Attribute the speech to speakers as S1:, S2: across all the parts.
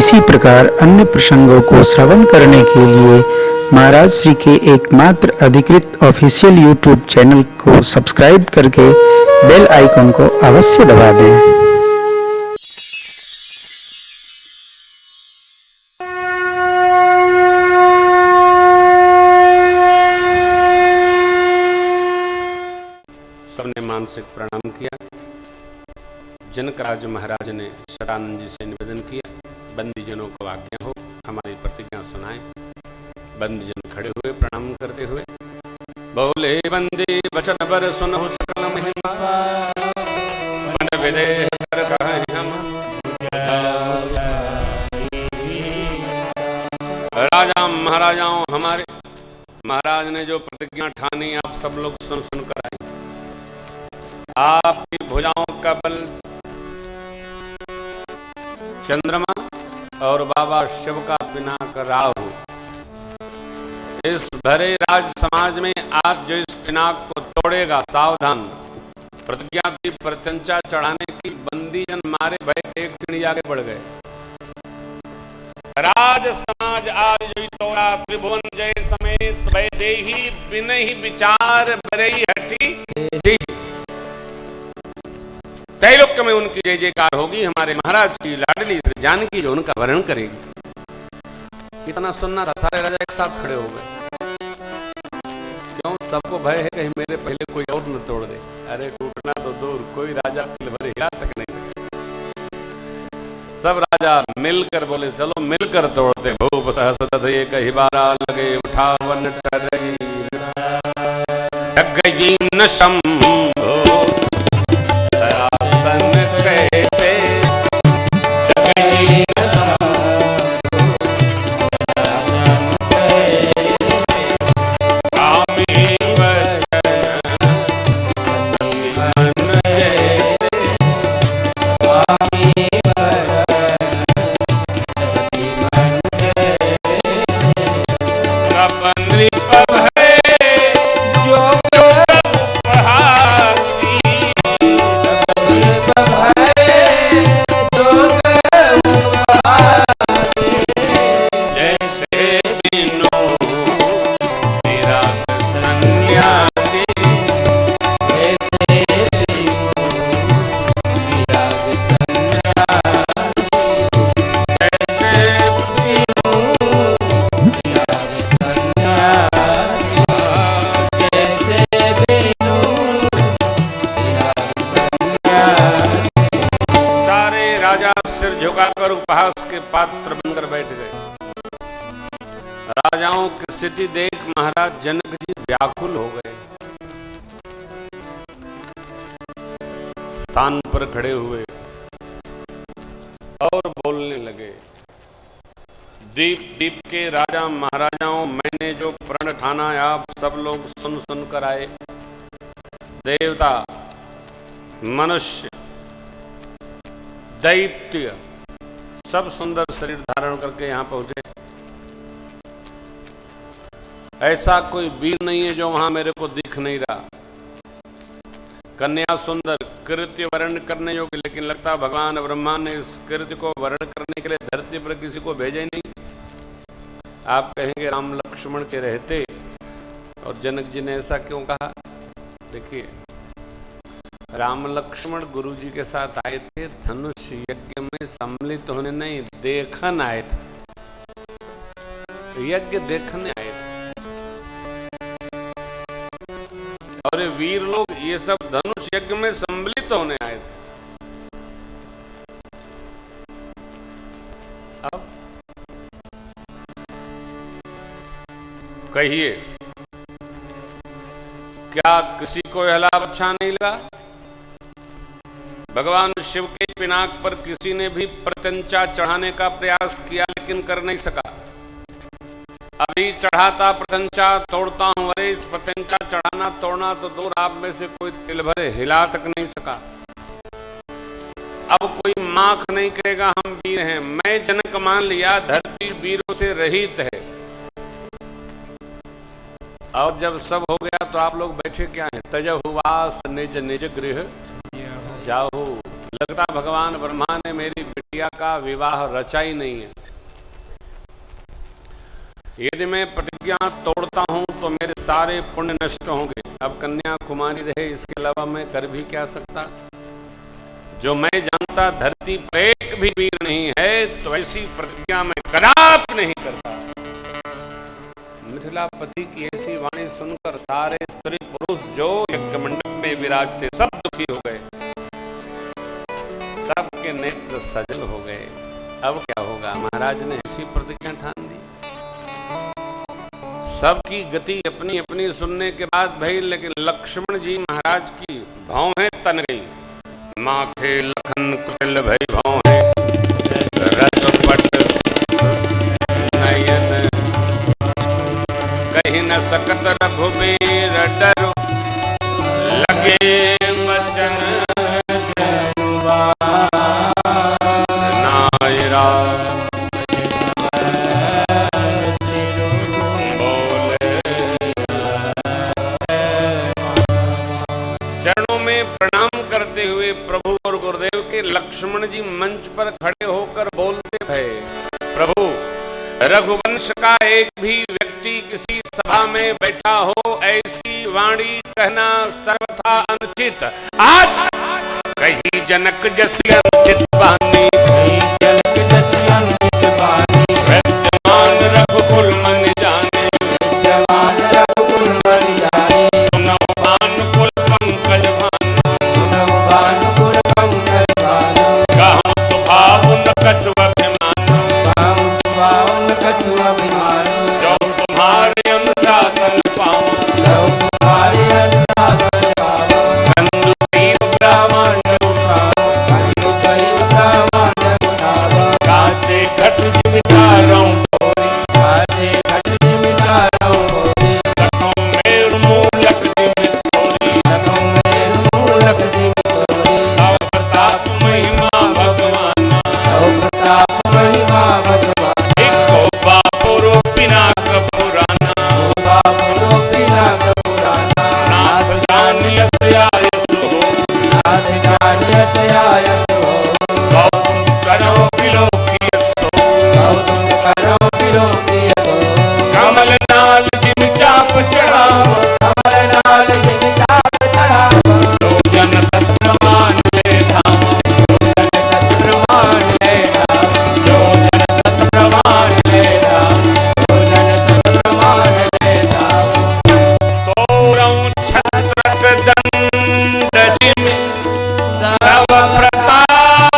S1: इसी प्रकार अन्य प्रसंगों को श्रवण करने के लिए महाराज श्री के एकमात्र अधिकृत ऑफिशियल यूट्यूब चैनल को सब्सक्राइब करके बेल आइकन को अवश्य दबा दें।
S2: सबने मानसिक प्रणाम किया। जनकराज महाराज ने सदानंद जी से निवेदन किया, बंदीजनों को आज्ञा हो हमारी प्रतिज्ञा सुनाएं। बंदीजन खड़े हुए प्रणाम करते हुए बोले, बंदी वचन बर सुनहु सकल महिमा, मन विदेह कर कहें हम। राजा महाराजाओं, हमारे महाराज ने जो प्रतिज्ञा ठानी आप सब लोग सुन सुनकर आए। आपकी भुजाओं का बल चंद्रमा और बाबा शिव का पिनाक राहु, इस भरे राज समाज में आप जो इस पिनाक को तोड़ेगा, सावधान। प्रतिज्ञा की प्रत्यंचा चढ़ाने की बंदीजन मारे भय एक सीढ़ी आगे बढ़ गए। राज समाज आज जो तोड़ा, त्रिभुवन जय समेत वैदेही बिनहि विचार बरई हटी। त्रैलोक्य में उनकी जय जयकार होगी। हमारे महाराज की लाडली जानकी जो उनका वर्णन करेगी। कितना सुनना था, सारे राजा एक साथ खड़े हो गए। क्यों? सबको भय है कहीं मेरे पहले कोई और न तोड़ दे। अरे टूटना तो दूर, कोई राजा भरे हिला तक नहीं। सब राजा मिलकर बोले, चलो मिलकर तोड़ते। भूप सहस्र एक ही बारा लगे, उठावन टरई गई न शंभो। झुकाकर उपहास के पात्र बनकर बैठ गए। राजाओं की स्थिति देख महाराज जनक जी व्याकुल हो गए। स्थान पर खड़े हुए और बोलने लगे, दीप दीप के राजा महाराजाओं, मैंने जो प्रण ठाना आप सब लोग सुन सुन कर आए। देवता, मनुष्य, दैत्य सब सुंदर शरीर धारण करके यहां पहुंचे। ऐसा कोई वीर नहीं है जो वहां मेरे को दिख नहीं रहा। कन्या सुंदर, कृत्य वर्ण करने योग्य, लेकिन लगता भगवान ब्रह्मा ने इस कृत्य को वर्ण करने के लिए धरती पर किसी को भेजा ही नहीं। आप कहेंगे राम लक्ष्मण के रहते और जनक जी ने ऐसा क्यों कहा? देखिए, राम लक्ष्मण गुरु जी के साथ आए थे, धनुष यज्ञ में सम्मिलित होने नहीं, देखन आए थे। यज्ञ देखने आए थे। और ये वीर लोग ये सब धनुष यज्ञ में सम्मिलित होने आए थे। अब कहिए, क्या किसी को यह लाभ अच्छा नहीं लगा? भगवान शिव के पिनाक पर किसी ने भी प्रत्यंचा चढ़ाने का प्रयास किया, लेकिन कर नहीं सका। अभी चढ़ाता प्रत्यंचा तोड़ता हूं। अरे प्रत्यंचा चढ़ाना तोड़ना तो दूर, आप में से कोई तिल भरे हिला तक नहीं सका। अब कोई माख नहीं करेगा हम वीर हैं। मैं जनक मान लिया, धरती वीरों से रहित है। और जब सब हो गया तो आप लोग बैठे क्या हैं? तजहुवास निज निज गृह जाओ, लगता भगवान ब्रह्मा ने मेरी बिटिया का विवाह रचा ही नहीं है। यदि मैं प्रतिज्ञा तोड़ता हूं तो मेरे सारे पुण्य नष्ट होंगे। अब कन्या कुमारी रहे, इसके अलावा मैं कर भी क्या सकता। जो मैं जानता धरती पर एक भी वीर नहीं है, तो ऐसी प्रतिज्ञा मैं कदापि नहीं करता। मिथिलापति की ऐसी वाणी सुनकर सारे स्त्री पुरुष जो यज्ञ मंडप में विराजते सब दुखी हो गए, सबके नेत्र सजल हो गए। अब क्या होगा? महाराज ने ऐसी प्रतिज्ञा ठान दी। सबकी गति अपनी अपनी सुनने के बाद भई, लेकिन लक्ष्मण जी महाराज की भौहें तन गई। माथे लखन कुटिल भई भौहें, रत पट नयन कहीं न सकत रघुबीर डर, लगे वचन नायरा चरणों में प्रणाम करते हुए प्रभु और गुरुदेव के लक्ष्मण जी मंच पर खड़े होकर बोलते भय, प्रभु रघुवंश का एक भी व्यक्ति किसी सभा में बैठा हो, ऐसी वाणी कहना सर्वथा अनुचित। आज कही जनक जैसी अनुचित वाणी, विद्यमान रघुकुल मन जाने, सुनो भानुकुल पंकज भानु, कहूँ स्वभाव न कछु अभिमान, जो तुम्हारे अनुशासन पाऊं, कंदु कई ब्राह्मण काचे घट जिमितारों कठों मेरु मूलक जिमितोरी, तव प्रताप महिमा भगवान, इको बापुरो पिनाक पुराना, नाथ जानियत आयसो, गौतम करो विलोकियसो, कमल नाल जिम चाप चढ़ाओ, लोजन सत्रमान ले धाम, लोजन सत्रमान ले धाम, तोरऊं छत्रक दंड जिमि, तव प्रताप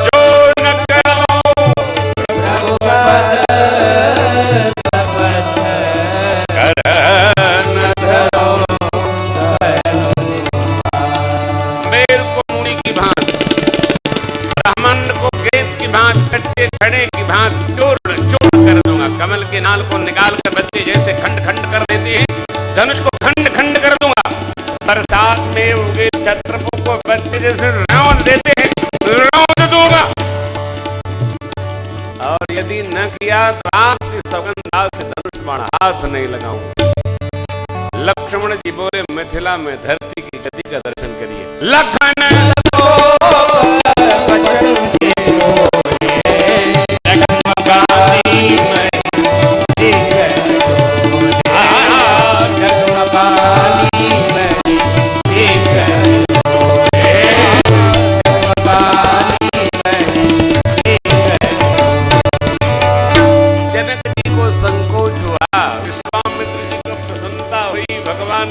S2: जो न करो करन धरो। मेर को मूड़ी की भांति, ब्रह्मांड को गेंद की भांति, कच्चे खड़े की भांति चूर्ण चूर्ण कर दूंगा। कमल के नाल को निकाल कर बच्चे जैसे खंड खंड कर देते हैं, धनुष को खंड खंड कर दूंगा। बरसात में उगे छत्रपों को बच्चे जैसे रौंद देते हैं, रौंद दूंगा। और यदि न किया तो आपकी सौगंधा से धनुष बाण हाथ नहीं लगाऊंगा। लक्ष्मण जी बोले, मिथिला में धरती की गति का दर्शन करिए। लखन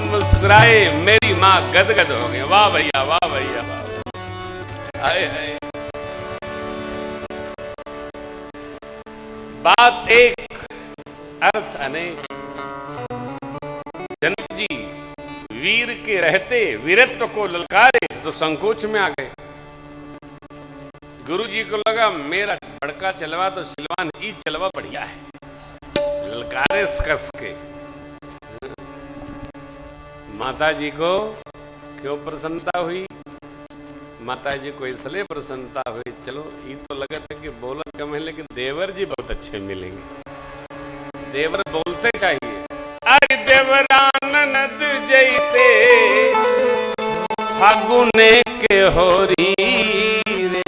S2: मुस्कुराए, मेरी माँ गदगद हो गई। वाह भैया, वाह भैया, वाह। हाय हाय। बात एक अर्थ अनेक। जनक जी वीर के रहते वीरत्व को ललकारे तो संकोच में आ गए। गुरु जी को लगा मेरा बड़का चलवा तो सिलवान ही चलवा बढ़िया है, ललकारे कस के। माता जी को क्यों प्रसन्नता हुई? माता जी को इसलिए प्रसन्नता हुई, चलो ये तो लगा था कि बोलत कम है लेकिन देवर जी बहुत अच्छे मिलेंगे। देवर बोलते चाहिए। अरे देवरानंद जैसे फागुने के होरी रे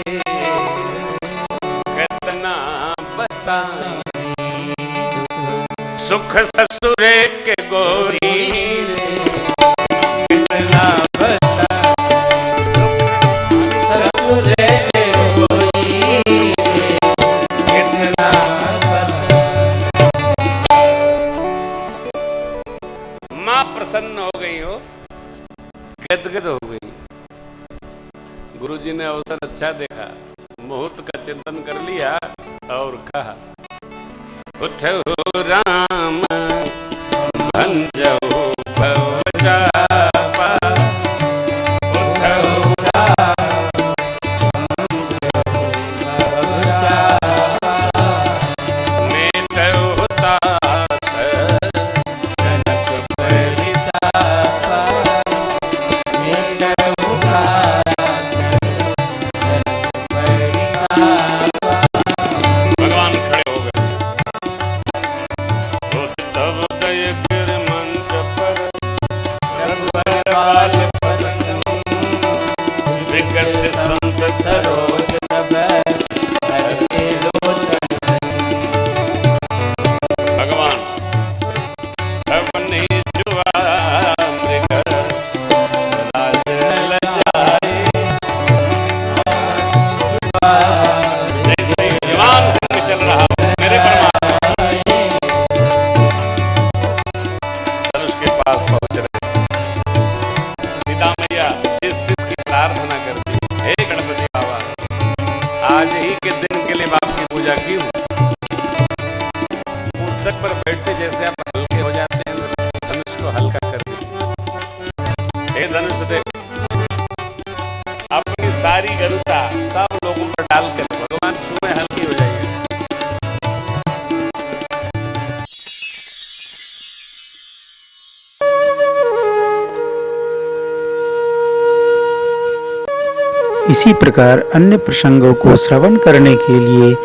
S2: कितना बताएं, सुख ससुरे के गोरी रे कितना बताएं, ससुरे के गोरी रे कितना बताएं। माँ प्रसन्न हो गई हो, गदगद हो गई। गुरुजी ने अवसर अच्छा देखा, मुहूर्त का चिंतन कर लिया और कहा, उठो राम भंजो भवचापा, उठो राम मेटो तात जनक परितापा, भगवान खड़े हो गए। तब दय गिर मंच पर रघुबर विकसित संत सरोज भगवान अपने जुआ मृग लाज लजाए, जैसे विमान से चल रहा हो मेरे परमात्मा धनुष के पास पहुंच रहे। सीता मैया जिस की प्रार्थना करती, हे गणपति बाबा, आज ही के दिन के लिए बाप की पूजा की हूँ। पुस्तक पर बैठते जैसे आप हल्के हो जाते हैं, धनुष को हल्का कर दीजिए। हे धनुष देव, अपनी सारी गरुता सब लोगों पर डालकर भगवान तुम्हें हल्की हो जाएगी।
S1: इसी प्रकार अन्य प्रसंगों को श्रवण करने के लिए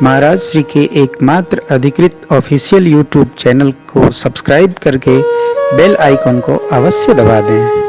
S1: महाराज श्री के एकमात्र अधिकृत ऑफिशियल यूट्यूब चैनल को सब्सक्राइब करके बेल आइकन को अवश्य दबा दें।